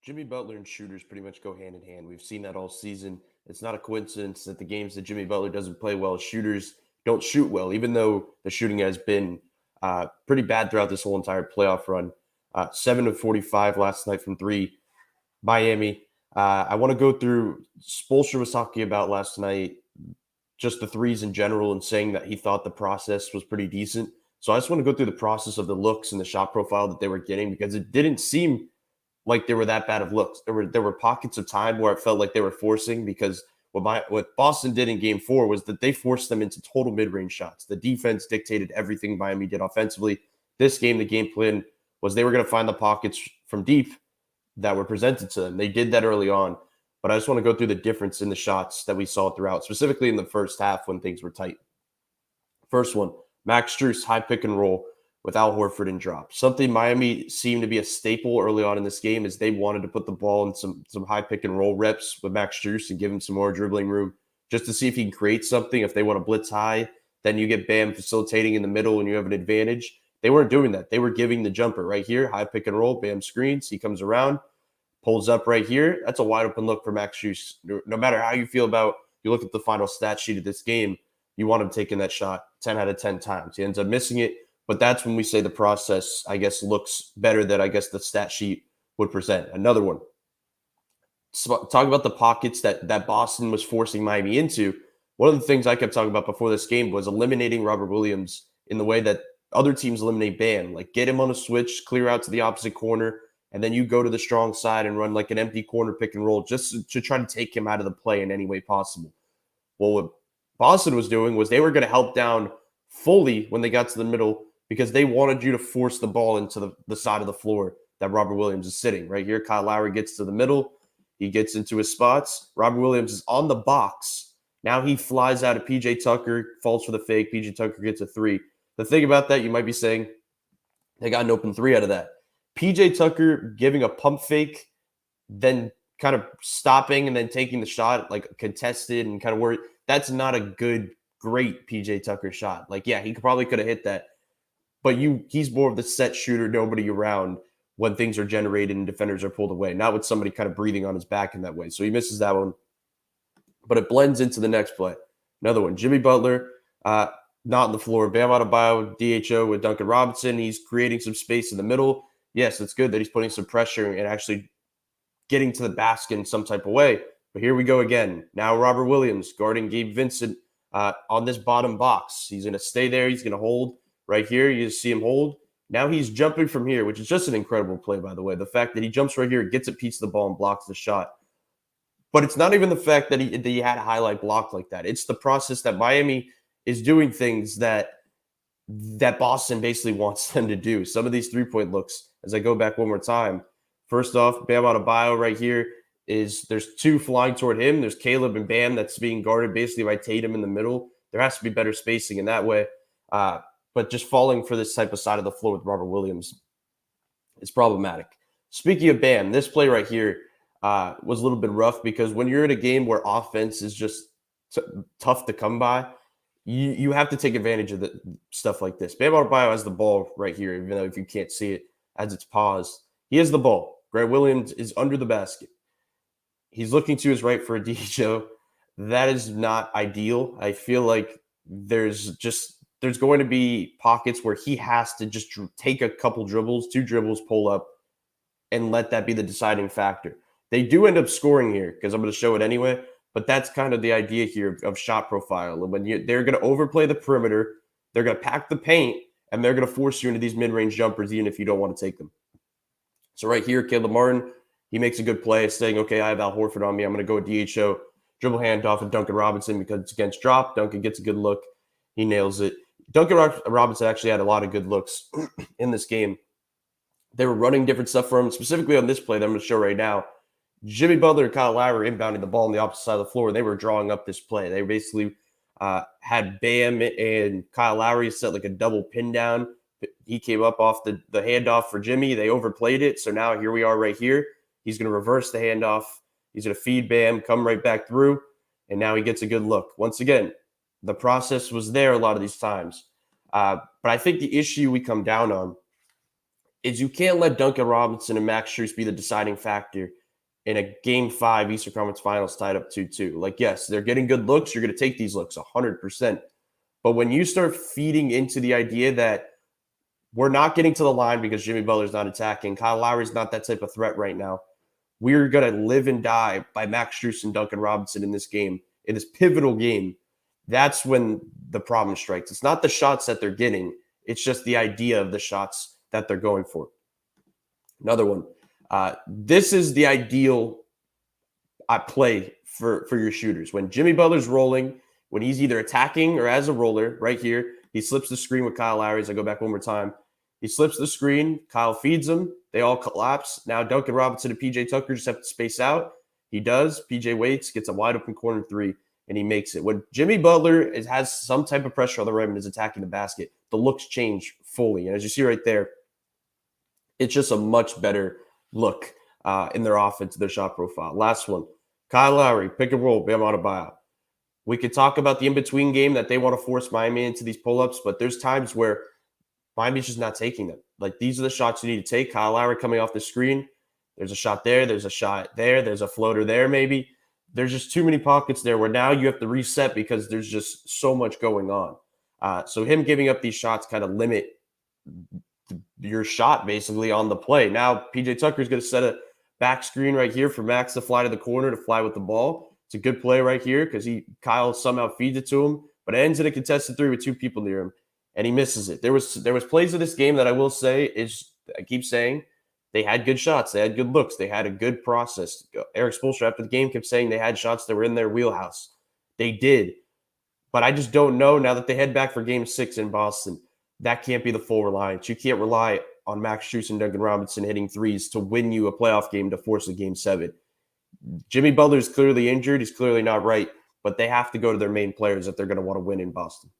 Jimmy Butler and shooters pretty much go hand in hand. We've seen that all season. It's not a coincidence that the games that Jimmy Butler doesn't play well, shooters don't shoot well, even though the shooting has been pretty bad throughout this whole entire playoff run. 7 of 45 last night from three. Miami. I want to go through. Spoelstra was talking about last night just the threes in general and saying that he thought the process was pretty decent. So I just want to go through the process of the looks and the shot profile that they were getting because it didn't seem like they were that bad of looks. There were pockets of time where it felt like they were forcing because what Boston did in game 4 was that they forced them into total mid-range shots. The defense dictated everything Miami did offensively. This game, the game plan was they were going to find the pockets from deep that were presented to them. They did that early on, but I just want to go through the difference in the shots that we saw throughout, specifically in the first half when things were tight. First one, Max Strus, high pick and roll with Al Horford and drop. Something Miami seemed to be a staple early on in this game is they wanted to put the ball in some high pick and roll reps with Max Strus and give him some more dribbling room just to see if he can create something. If they want to blitz high, then you get Bam facilitating in the middle and you have an advantage. They weren't doing that. They were giving the jumper right here, high pick and roll, Bam screens. He comes around, pulls up right here. That's a wide open look for Max Strus. No matter how you feel about, you look at the final stat sheet of this game, you want him taking that shot 10 out of 10 times. He ends up missing it. But that's when we say the process, I guess, looks better than I guess the stat sheet would present. Another one. So, talk about the pockets that Boston was forcing Miami into. One of the things I kept talking about before this game was eliminating Robert Williams in the way that other teams eliminate Bam. Like get him on a switch, clear out to the opposite corner, and then you go to the strong side and run like an empty corner pick and roll just to try to take him out of the play in any way possible. Well, what Boston was doing was they were going to help down fully when they got to the middle because they wanted you to force the ball into the side of the floor that Robert Williams is sitting. Right here, Kyle Lowry gets to the middle. He gets into his spots. Robert Williams is on the box. Now he flies out of P.J. Tucker, falls for the fake. P.J. Tucker gets a three. The thing about that, you might be saying, they got an open three out of that. P.J. Tucker giving a pump fake, then kind of stopping and then taking the shot, like contested and kind of worried. That's not a great P.J. Tucker shot. Like, yeah, he probably could have hit that. But he's more of the set shooter, nobody around when things are generated and defenders are pulled away, not with somebody kind of breathing on his back in that way. So he misses that one. But it blends into the next play. Another one, Jimmy Butler, not on the floor. Bam Adebayo, DHO with Duncan Robinson. He's creating some space in the middle. Yes, it's good that he's putting some pressure and actually getting to the basket in some type of way. But here we go again. Now Robert Williams guarding Gabe Vincent on this bottom box. He's going to stay there. He's going to hold. Right here, you see him hold. Now he's jumping from here, which is just an incredible play, by the way. The fact that he jumps right here, gets a piece of the ball, and blocks the shot. But it's not even the fact that he had a highlight block like that. It's the process that Miami is doing things that Boston basically wants them to do. Some of these three-point looks, as I go back one more time. First off, Bam Adebayo right here there's two flying toward him. There's Caleb and Bam that's being guarded basically by Tatum in the middle. There has to be better spacing in that way. But just falling for this type of side of the floor with Robert Williams is problematic. Speaking of Bam, this play right here was a little bit rough because when you're in a game where offense is just tough to come by, you have to take advantage of the stuff like this. Bam Adebayo has the ball right here, even though if you can't see it as it's paused. He has the ball. Grant Williams is under the basket. He's looking to his right for a DHO. That is not ideal. I feel like there's going to be pockets where he has to just take a couple dribbles, 2 dribbles, pull up, and let that be the deciding factor. They do end up scoring here because I'm going to show it anyway, but that's kind of the idea here of shot profile. When they're going to overplay the perimeter, they're going to pack the paint, and they're going to force you into these mid-range jumpers even if you don't want to take them. So right here, Caleb Martin, he makes a good play saying, okay, I have Al Horford on me. I'm going to go DHO, dribble handoff of Duncan Robinson because it's against drop. Duncan gets a good look. He nails it. Duncan Robinson actually had a lot of good looks in this game. They were running different stuff for him, specifically on this play that I'm going to show right now. Jimmy Butler and Kyle Lowry inbounding the ball on the opposite side of the floor. They were drawing up this play. They basically had Bam and Kyle Lowry set like a double pin down. He came up off the handoff for Jimmy. They overplayed it. So now here we are right here. He's going to reverse the handoff. He's going to feed Bam, come right back through, and now he gets a good look. Once again, the process was there a lot of these times. But I think the issue we come down on is you can't let Duncan Robinson and Max Strus be the deciding factor in a Game 5 Eastern Conference Finals tied up 2-2. Like, yes, they're getting good looks. You're going to take these looks 100%. But when you start feeding into the idea that we're not getting to the line because Jimmy Butler's not attacking, Kyle Lowry's not that type of threat right now, we're going to live and die by Max Strus and Duncan Robinson in this game, in this pivotal game, that's when the problem strikes. It's not the shots that they're getting. It's just the idea of the shots that they're going for. Another one. This is the ideal play for your shooters. When Jimmy Butler's rolling, when he's either attacking or as a roller, right here, he slips the screen with Kyle Lowry. As I go back one more time, he slips the screen. Kyle feeds him. They all collapse. Now Duncan Robinson and PJ Tucker just have to space out. He does. PJ waits, gets a wide open corner three, and he makes it. When Jimmy Butler has some type of pressure on the rim and is attacking the basket, the looks change fully. And as you see right there, it's just a much better look in their offense, their shot profile. Last one, Kyle Lowry, pick and roll, Bam Adebayo. We could talk about the in-between game that they want to force Miami into these pull-ups, but there's times where Miami's just not taking them. Like, these are the shots you need to take. Kyle Lowry coming off the screen. There's a shot there. There's a shot there. There's a floater there maybe. There's just too many pockets there where now you have to reset because there's just so much going on. So him giving up these shots kind of limit your shot basically on the play. Now PJ Tucker's going to set a back screen right here for Max to fly to the corner to fly with the ball. It's a good play right here because Kyle somehow feeds it to him, but it ends in a contested three with two people near him, and he misses it. There was plays of this game that I will say is, I keep saying, they had good shots. They had good looks. They had a good process. Eric Spoelstra after the game kept saying they had shots that were in their wheelhouse. They did. But I just don't know now that they head back for Game 6 in Boston. That can't be the full reliance. You can't rely on Max Strus and Duncan Robinson hitting threes to win you a playoff game to force a Game 7. Jimmy Butler is clearly injured. He's clearly not right. But they have to go to their main players if they're going to want to win in Boston.